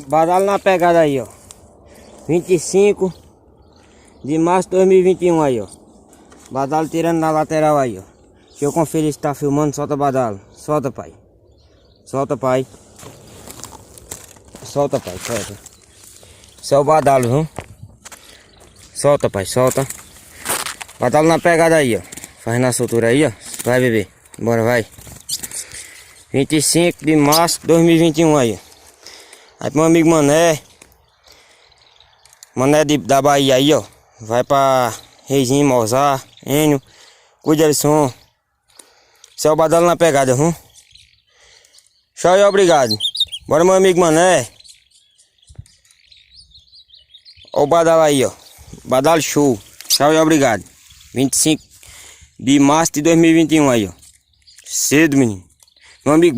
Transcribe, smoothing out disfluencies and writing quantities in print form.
Badalo na pegada aí, ó. 25 de março de 2021 aí, ó. Badalo tirando na lateral aí, ó. Deixa eu conferir se tá filmando. Solta badalo. Solta, pai. Solta, pai. Solta, pai. Solta. Isso é o badalo, viu? Solta, pai. Solta. Badalo na pegada aí, ó. Faz na soltura aí, ó. Vai, bebê. Bora, vai. 25 de março de 2021 aí, ó. Aí pro meu amigo Mané. Mané da Bahia aí, ó. Vai pra Reizinho, Mozart, Enio, Cuidelson. Isso é o badalo na pegada, viu? Tchau e obrigado. Bora, meu amigo Mané. Ó o badalo aí, ó. Badalo show. Tchau e obrigado. 25 de março de 2021 aí, ó. Cedo, menino. Meu amigo.